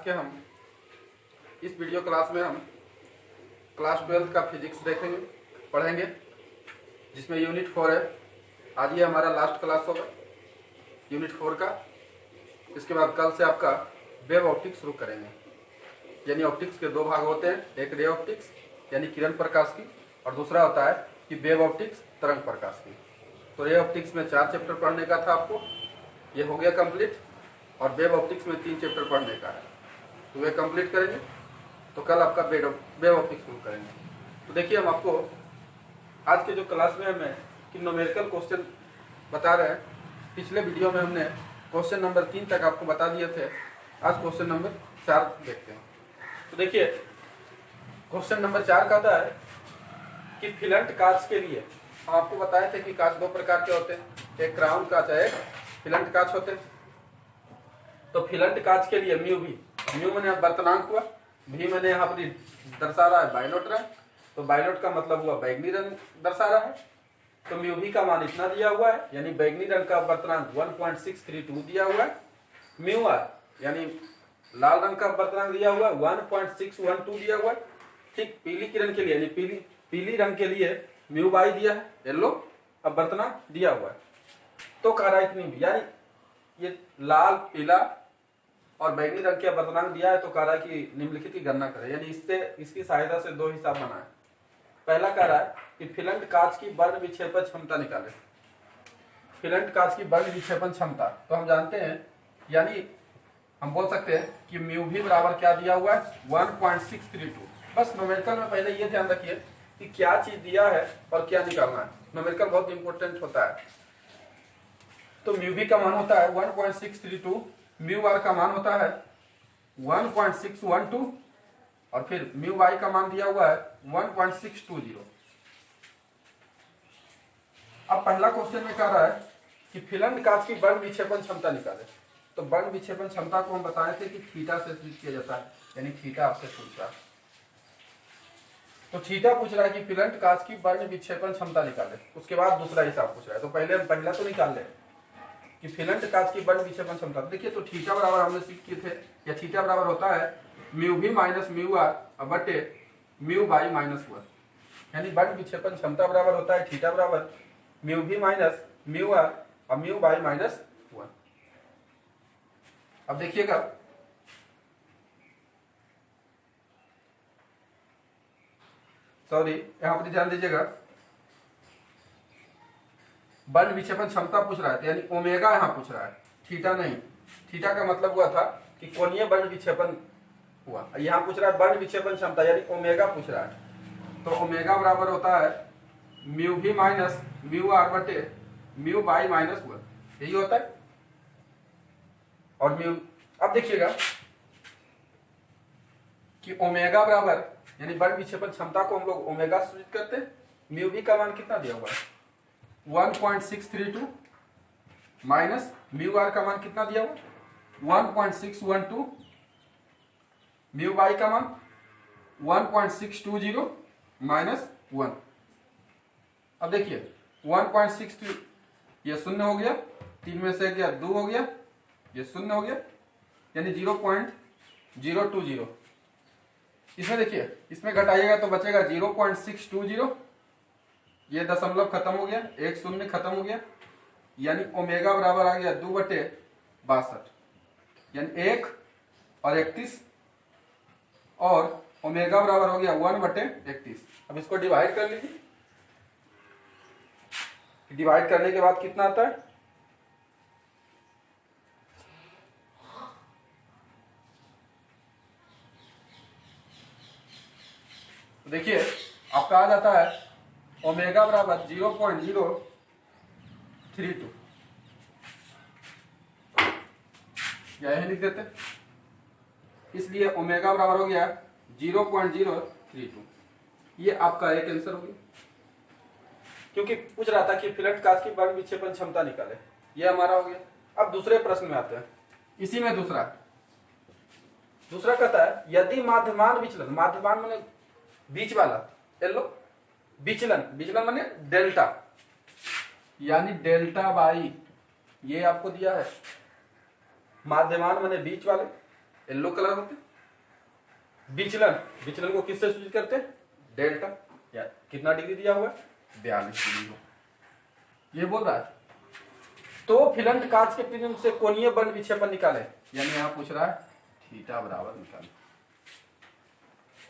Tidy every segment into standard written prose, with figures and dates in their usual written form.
के हम इस वीडियो क्लास में हम क्लास 12 का फिजिक्स देखेंगे, पढ़ेंगे, जिसमें यूनिट 4 है। आज ये हमारा लास्ट क्लास होगा यूनिट 4 का। इसके बाद कल से आपका वेव ऑप्टिक्स शुरू करेंगे। यानी ऑप्टिक्स के दो भाग होते हैं, एक रे ऑप्टिक्स यानी किरण प्रकाश की, और दूसरा होता है कि वेव ऑप्टिक्स तरंग प्रकाश की। तो रे ऑप्टिक्स में 4 चैप्टर पढ़ने का था आपको, ये हो गया कंप्लीट, और वेव ऑप्टिक्स में 3 चैप्टर पढ़ने का है, तो वे कंप्लीट करेंगे। तो कल आपका वेव ऑप्टिक्स शुरू करेंगे। तो देखिए, हम आपको आज के जो क्लास में हमें कि न्यूमेरिकल क्वेश्चन बता रहे हैं। पिछले वीडियो में हमने क्वेश्चन नंबर 3 तक आपको बता दिए थे। आज क्वेश्चन नंबर 4 देखते हैं। तो देखिए, क्वेश्चन नंबर 4 कहता है कि फिलंट कांच के लिए हम आपको बताए थे कि कांच दो प्रकार के होते हैं, एक क्राउन कांच है, एक फिलंट कांच होते हैं। तो फिलंट कांच के लिए म्यू मैंने वर्तनांक हुआ, भी मैंने यहाँ पर दर्शा रहा है बाइनोट रंग, तो बाइनोट का मतलब हुआ बैगनी रंग दर्शा रहा है। तो म्यू भी का मान इतना दिया हुआ है, यानी बैगनी रंग का वर्तनांक 1.632 दिया हुआ है। म्यू आर यानी लाल रंग का वर्तनांक दिया हुआ है 1.612 दिया हुआ है। ठीक पीली किरण के लिए यानी पीली रंग के लिए म्यू बाई दिया है, येलो अब वर्तनांक दिया हुआ है। तो कह रहा है इतनी भी, यानी ये लाल, पीला और बैगनी रंग के वर्तनांक दिया है, तो कह रहा है कि निम्नलिखित की गणना करें। यानी इसकी सहायता से दो हिसाब बनाए। पहला कह रहा है कि फिलंट कांच की वर्ण विक्षेपण क्षमता निकाले। फिलंट कांच की वर्ण विक्षेपण क्षमता तो हम जानते हैं, यानी हम बोल सकते हैं कि म्यू भी बराबर क्या दिया हुआ है 1.632। बस न्यूमेरिकल में पहले ये ध्यान रखिए कि क्या चीज दिया है और क्या निकालना है। न्यूमेरिकल बहुत इंपॉर्टेंट होता है। तो म्यू भी का मान होता है 1.632, म्यू आर का मान होता है 1.612, और फिर म्यू वाई का मान दिया हुआ है 1.620। अब पहला क्वेश्चन में कह रहा है कि फिलंट कांच की वर्ण विक्षेपण क्षमता निकाले। तो वर्ण विक्षेपण क्षमता को हम बताए थे कि थीटा से सूचित किया जाता है, यानी थीटा आपसे पूछ रहा है। तो थीटा पूछ रहा है कि फिलंट कांच की वर्ण विक्षेपण क्षमता निकाले। उसके बाद दूसरा हिसाब पूछ रहा है। तो पहले हम पहला तो निकाल ले कि फिलंट कांच की वर्ण विक्षेपण क्षमता। देखिए, तो थीटा बराबर हमने सीख किए थे, या थीटा बराबर होता है म्यू भी माइनस म्यू आर बटे म्यू बाई माइनस 1। यानी वर्ण विक्षेपण क्षमता बराबर होता है थीटा बराबर म्यू भी माइनस म्यू आर और म्यू बाई माइनस 1। अब देखिएगा, सॉरी यहां पर ध्यान दीजिएगा, वर्ण विक्षेपण क्षमता पूछ रहा है, यानी ओमेगा यहां पूछ रहा है, थीटा नहीं। थीटा का मतलब हुआ था कि कोणीय वर्ण विक्षेपण हुआ, यहां पूछ रहा है वर्ण विक्षेपण क्षमता, यानी ओमेगा पूछ रहा है। तो ओमेगा बराबर होता है म्यू भी माइनस म्यू आर बटे म्यू बाई माइनस 1, यही होता है। और म्यू, अब देखिएगा कि ओमेगा बराबर, यानी वर्ण विक्षेपण क्षमता को हम लोग ओमेगा सूचित करते हैं। म्यू भी का मान कितना दिया हुआ है 1.632 माइनस म्यू आर का मान कितना दिया हुआ 1.612, म्यू बाई का मान 1.620 माइनस 1। अब देखिए 1.62 ये शून्य हो गया, 3 में से गया 2 हो गया, ये शून्य हो गया, यानी 0.020। इसमें देखिए, इसमें घटाइएगा तो बचेगा 0.620, ये दशमलव खत्म हो गया, एक शून्य खत्म हो गया, यानी ओमेगा बराबर आ गया 2/62, यानी 1 और 31, और ओमेगा बराबर हो गया 1/31। अब इसको डिवाइड कर लीजिए। डिवाइड करने के बाद कितना आता है, तो देखिए आपका आ जाता है ओमेगा बराबर 0.032, यही लिख देते, इसलिए ओमेगा बराबर हो गया 0.032। ये आपका एक आंसर हो गया, क्योंकि पूछ रहा था कि फिलंट कांच की वर्ण विक्षेपण क्षमता निकाले, ये हमारा हो गया। अब दूसरे प्रश्न में आते हैं। इसी में दूसरा कहता है यदि माध्यमान विचलन, माध्यमान माने बीच वाला, येलो विचलन माने डेल्टा, यानी डेल्टा बाई, ये आपको दिया है। माध्यमान माने बीच वाले, येलो कलर होते। विचलन, विचलन को किससे सूचित करते हैं? डेल्टा। या कितना डिग्री दिया हुआ है? 42 डिग्री। ये बोल रहा है तो फिलंट कांच के प्रिज्म से कोणीय बल विक्षेपण निकाले, यानी यहां पूछ रहा है थीटा बराबर निकाले,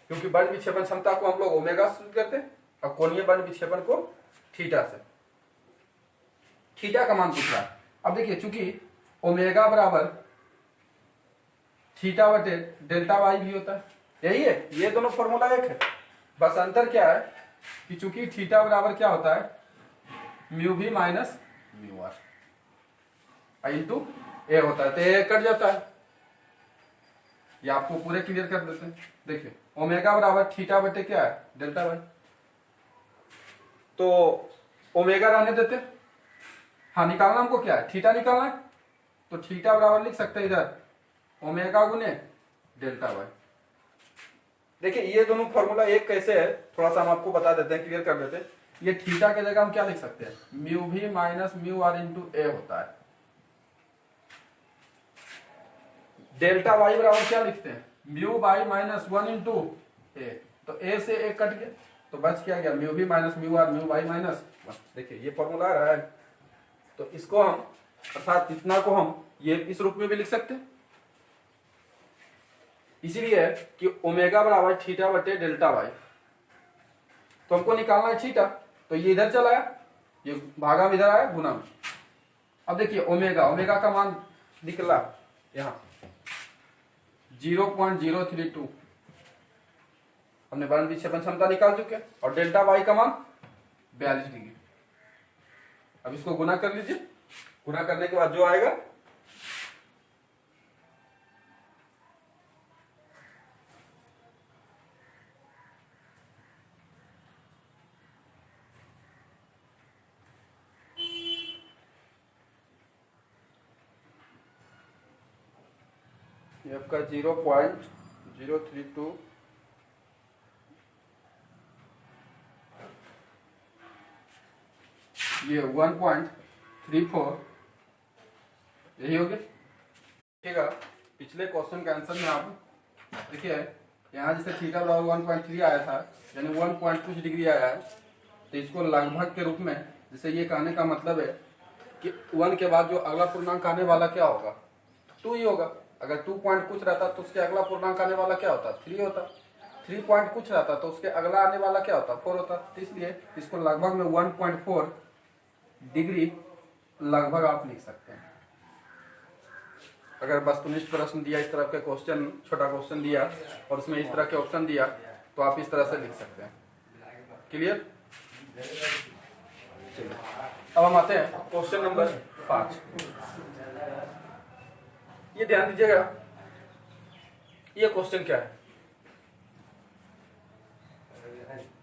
क्योंकि बल विक्षेपण क्षमता को हम लोग ओमेगा से सूचित करते हैं और कोणीय बल विक्षेपण को थीटा से। थीटा का मान पूछ रहा है। अब देखिए चूंकि ओमेगा बराबर थीटा बटे डेल्टा वाई भी होता है, यही है, ये दोनों फॉर्मूला एक है। बस अंतर क्या है कि चूंकि थीटा बराबर क्या होता है? म्यू भी माइनस म्यू आर इंटू ए होता है, तो ए कट जाता है। ये आपको पूरे क्लियर कर देते हैं। देखिए ओमेगा बराबर थीटा बटे क्या है? Delta Y. तो ओमेगा रहने देते, हाँ निकालना हमको क्या है? थीटा निकालना है, तो थीटा बराबर लिख सकते हैं इधर ओमेगा गुने डेल्टा वाई। देखिए ये दोनों फॉर्मूला एक कैसे है थोड़ा सा हम आपको बता देते हैं, क्लियर कर देते हैं। ये थीटा के जगह हम क्या लिख सकते हैं? म्यू भी माइनस म्यू आर इंटू ए होता है। डेल्टा वाई बराबर क्या लिखते हैं? म्यू बाई माइनस 1 इंटू ए, तो ए से ए कट गया तो बच क्या गया? म्यू भी minus mu or mu by minus 1। देखिए ये फॉर्मूला आ रहा है, तो इसको हम अर्थात इतना को हम ये इस रूप में भी लिख सकते हैं। इसीलिए कि ओमेगा बराबर थीटा बटे डेल्टा वाई, तो हमको निकालना है थीटा, तो ये इधर चला आया, ये भागा में इधर आया, गुना में। अब देखिए ओमेगा, ओमेगा का मान निकला यहां 0.032, हमने बल विक्षेपण क्षमता निकाल चुके हैं, और डेल्टा वाई का मान 42 डिग्री। अब इसको गुना कर लीजिए, गुना करने के बाद जो आएगा ये आपका 0.032 ये 1.34 यही हो गया। देखिएगा पिछले क्वेश्चन के आंसर में आप देखिए यहाँ जैसे थीटा बराबर 1.3 आया था, यानी 1 पॉइंट कुछ डिग्री आया है, तो इसको लगभग के रूप में, जैसे ये कहने का मतलब है कि 1 के बाद जो अगला पूर्णांक आने वाला क्या होगा? 2 ही होगा। अगर 2 पॉइंट कुछ रहता तो उसके अगला पूर्णांक आने वाला क्या होता? 3 होता। 3 पॉइंट कुछ रहता तो उसके अगला आने वाला क्या होता? 4 होता। तो इसलिए इसको लगभग में 1.4 डिग्री लगभग आप लिख सकते हैं। अगर वस्तुनिष्ठ प्रश्न दिया, इस तरह के क्वेश्चन, छोटा क्वेश्चन दिया और उसमें इस तरह के ऑप्शन दिया, तो आप इस तरह से लिख सकते हैं। क्लियर? अब हम आते हैं क्वेश्चन नंबर 5। ये ध्यान दीजिएगा, ये क्वेश्चन क्या है?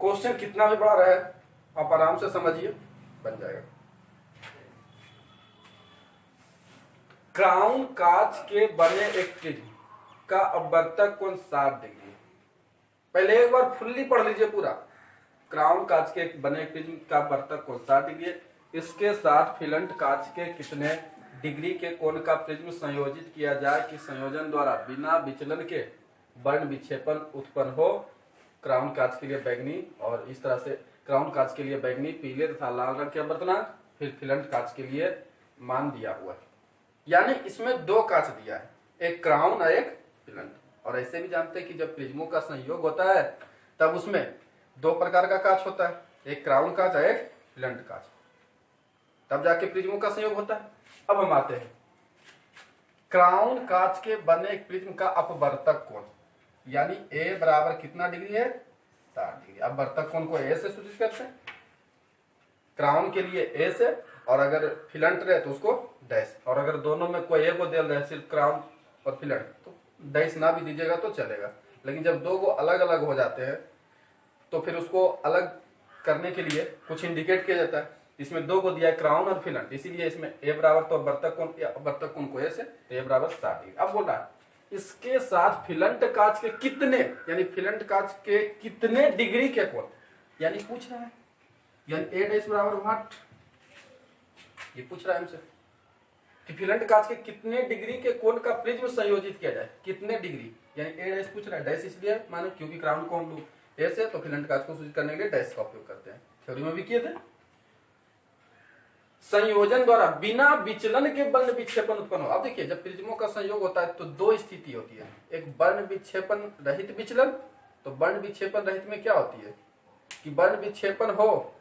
क्वेश्चन कितना भी बड़ा रहे आप आराम से समझिए, बन जाएगा। क्राउन कांच के बने एक प्रिज्म का अपवर्तक कोण 60 डिग्री। पहले एक बार फुल्ली पढ़ लीजिए पूरा। क्राउन कांच के बने एक प्रिज्म का अपवर्तक कोण 60 डिग्री है। इसके साथ फिलंट कांच के कितने डिग्री के कोण का प्रिज्म संयोजित किया जाए कि संयोजन द्वारा बिना विचलन के वर्ण विक्षेपण उत्पन्न हो। क्राउन कांच के लिए बैगनी, और इस तरह से क्राउन कांच के लिए बैगनी, पीले तथा लाल रंग के अपवर्तनांक, फिर फिलंट कांच के लिए मान दिया हुआ है। यानी इसमें 2 कांच दिया है, एक क्राउन और एक फिलंट। और ऐसे भी जानते हैं कि जब प्रिज्मों का संयोग होता है तब उसमें 2 प्रकार का कांच होता है, एक क्राउन कांच और एक फिलंट कांच, तब जाके प्रिज्मों का संयोग होता है। अब हम आते हैं क्राउन कांच के बने एक प्रिज्म का अपवर्तक कोण, यानी ए बराबर कितना डिग्री है? 60 डिग्री। अपवर्तक कोण को ए से सूचित करते हैं, क्राउन के लिए ए से, और अगर फिलंट रहे तो उसको डैश, और अगर दोनों में कोई एक को दे रहे सिर्फ क्राउन और फिलंट तो डैश ना भी दीजिएगा तो चलेगा। लेकिन जब 2 को अलग अलग हो जाते हैं तो फिर उसको अलग करने के लिए कुछ इंडिकेट किया जाता है। इसमें 2 को दिया है क्राउन और फिलंट, इसीलिए इसमें ए बराबर तो अपवर्तक कोण को ए से, तो ए बराबर 60 डिग्री। अब बोल रहा है इसके साथ फिलंट कांच के कितने, यानी फिलंट कांच के कितने डिग्री के कोण, यानी पूछ रहा है, यानी ए डैश बराबर व्हाट, ये पूछ रहा है हमसे। कि फिलंट कांच के कितने डिग्री के कोण का प्रिज्म संयोजित किया जाए, कितने डिग्री, यानी ए डैश पूछ रहा है। डैश इसलिए माने क्योंकि क्राउन को हम लोग ए से, तो फिलंट कांच को सूचित करने के लिए डैश का उपयोग करते हैं। थ्योरी में भी किए थे। संयोजन द्वारा बिना विचलन के वर्ण विक्षेपण उत्पन्न हो। अब देखिए, जब प्रिज्मों का संयोग होता है तो दो स्थिति होती है, एक वर्ण विक्षेपण रहित विचलन। तो वर्ण विक्षेपण रहित में क्या होती है कि वर्ण विक्षेपण हो,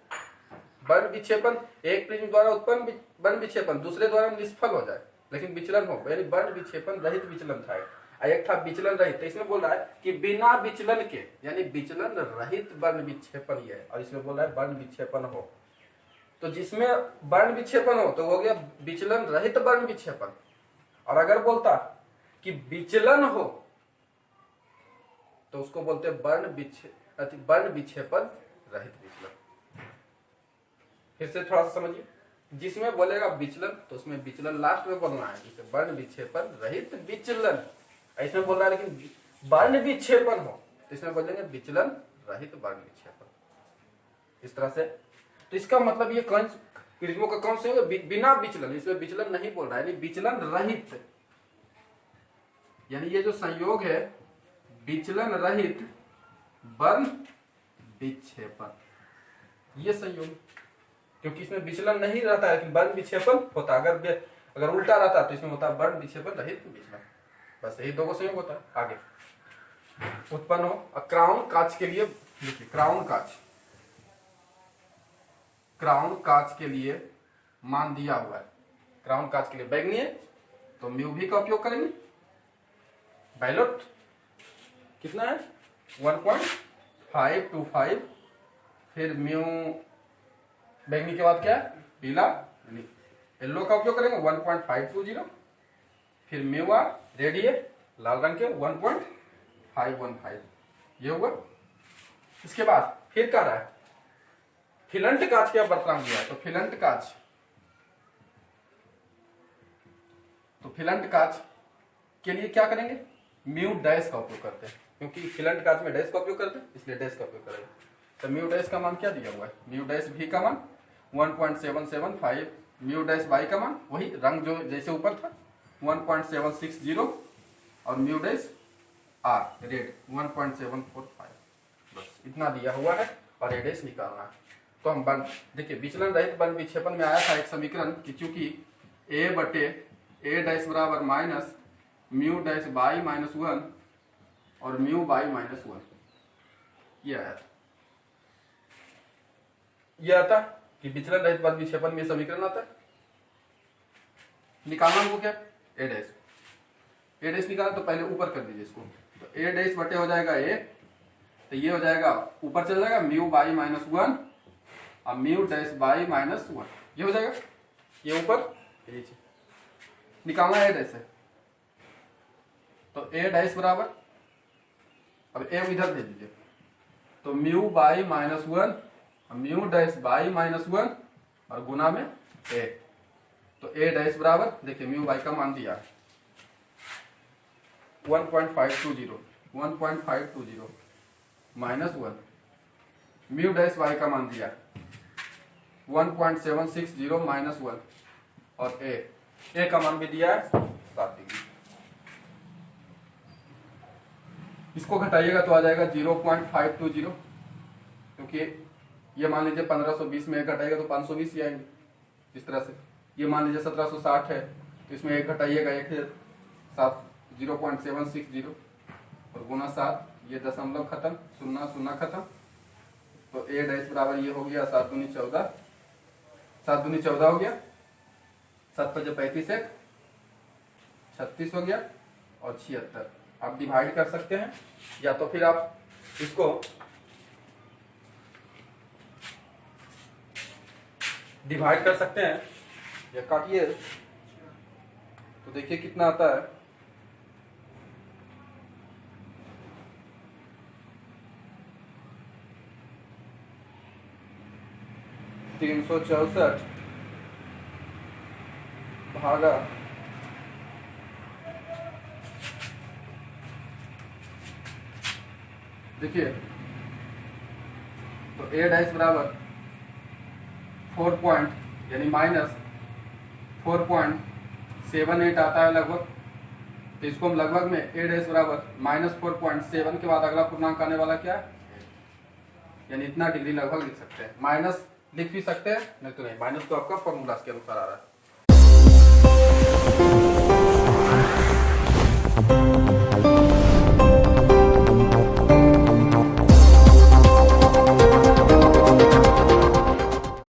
वर्ण विक्षेपण एक प्रिज्म द्वारा उत्पन्न वर्ण विक्षेपण दूसरे द्वारा निष्फल हो जाए, लेकिन विचलन हो, यानी वर्ण विक्षेपण रहित विचलन था। एक था विचलन रहित, तो इसमें बोल रहा है कि बिना विचलन के, यानी विचलन रहित वर्ण विक्षेपण ये है, और इसमें बोल रहा है वर्ण विक्षेपण हो। तो जिसमें वर्ण विक्षेपण हो तो हो गया विचलन रहित वर्ण विक्षेपण। और अगर बोलता कि विचलन हो तो उसको बोलते हैं वर्ण विक्षेपण रहित विचलन। फिर से थोड़ा सा समझिए, जिसमें बोलेगा विचलन तो उसमें विचलन लास्ट में बोलना है, जैसे वर्ण विक्षेपण रहित विचलन। इसमें बोल रहा है लेकिन वर्ण विक्षेपण हो तो इसमें बोलेंगे विचलन रहित वर्ण विक्षेपण, इस तरह से। तो इसका मतलब ये प्रिज्मों का कौन से बिना विचलन, इसमें विचलन नहीं बोल रहा है, यानी विचलन रहित, यानी ये जो संयोग है विचलन रहित वर्ण विक्षेपण, ये संयोग, क्योंकि इसमें विचलन नहीं रहता है, लेकिन वर्ण विक्षेपण होता। अगर उल्टा रहता तो इसमें होता वर्ण विक्षेपण रहित विचलन। बस यही दो संयोग होता है। आगे उत्पन्न हो क्राउन कांच के लिए, देखिए क्राउन कांच के लिए मान दिया हुआ है। क्राउन कांच के लिए बैगनी है तो म्यू भी का उपयोग करेंगे। वायलेट कितना है 1.525, फिर म्यू बैगनी के बाद क्या है पीला, येलो का उपयोग करेंगे 1.520, फिर म्यू आर रेड है लाल रंग के 1.515, ये हुआ। इसके बाद फिर कह रहा है फिलंट कांच का बर्तन दिया है, तो फिलंट कांच के लिए क्या करेंगे, म्यू डैश का उपयोग करते हैं, क्योंकि फिलंट कांच में डैश का उपयोग करते हैं इसलिए डैश का उपयोग करेंगे। तो म्यू डैश का मान क्या दिया हुआ है, म्यू डैश भी का मान 1.775, म्यू डैश बाई का मान वही रंग जो जैसे ऊपर था 1.760, और म्यू डैश आर रेड 1.745, बस इतना दिया हुआ है और ये डैश निकालना है। तो हम देखिए विचलन रहित वर्ण विक्षेपण में आया था एक समीकरण कि चूंकि ए बटे ए डैश बराबर minus mu dash by minus 1 और म्यू बाई माइनस 1, ये आया था। ये आता कि विचलन रहित वर्ण विक्षेपण में समीकरण आता है। निकालना हमको क्या, ए डैश निकालना, तो पहले ऊपर कर दीजिए इसको, तो ए डैश बटे हो जाएगा ए, तो ये हो जाएगा ऊपर चल जाएगा म्यू बाई माइनस 1 और म्यू डैश बाई माइनस 1, ये हो जाएगा, ये ऊपर नीचे निकालना है डैश है। तो ए डैश बराबर, अब ए इधर दे दीजिए, तो mu by minus 1 mu dash by minus 1 और गुना में ए, तो ए डैश बराबर देखिए म्यू बाई का मान दिया 1.520 माइनस 1, म्यू डैश बाई का मान दिया 1.760 माइनस 1, और ए का मान भी दिया है 7 डिग्री। इसको घटाइएगा तो आ जाएगा 0.520, क्योंकि ये मान लीजिए 1520 में एक घटाइएगा तो 520 ही आएंगे। इस तरह से ये मान लीजिए 1760 है तो इसमें एक घटाइएगा, एक है 0.760 और गुना 7, ये दशमलव खत्म, शून्य शून्य खत्म, तो ए डैश बराबर ये हो गया 7 दूनी 14, 7 दूनी 14 हो गया, 7 5 35 है 36 हो गया और 76। आप डिवाइड कर सकते हैं या तो फिर आप इसको डिवाइड कर सकते हैं या काटिए तो देखिए कितना आता है, $364 भागा देखिए, तो ए डैश बराबर 4 पॉइंट यानी माइनस 4.5 78 आता है लगभग, तो इसको हम लगभग में a डैश बराबर -4.7 के बाद अगला पूर्णांक आने वाला क्या है, यानी इतना डिग्री लगभग लिख सकते हैं। माइनस लिख भी सकते हैं, नहीं तो नहीं, माइनस तो आपका फॉर्मूला के अनुसार आ रहा है।